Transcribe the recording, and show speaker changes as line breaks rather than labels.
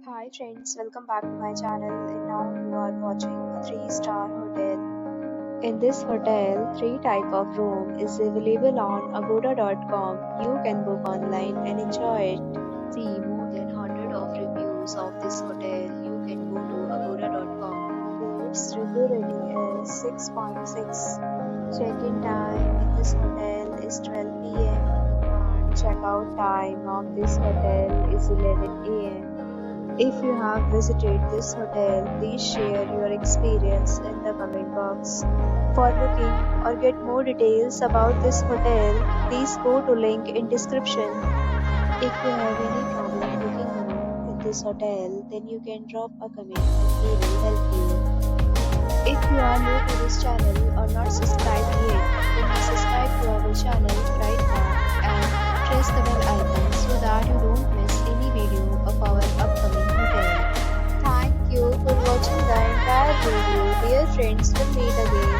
Hi friends, welcome back to my channel and now you are watching a 3-star hotel. In this hotel, 3 type of room is available on agoda.com. You can book online and enjoy it. See more than 100 of reviews of this hotel. You can go to agoda.com. Its review rating is 6.6. Check-in time in this hotel is 12 p.m. and check-out time of this hotel is 11 a.m. If you have visited this hotel, please share your experience in the comment box. For booking or get more details about this hotel, please go to link in description. If you have any problem booking a room in this hotel, then you can drop a comment and we will help you. If you are new to this channel or not subscribed yet, then subscribe to our channel right now and press the bell icon so that you don't miss any video of our upcoming hotel. Thank you for watching the entire video. Dear friends, we'll meet again.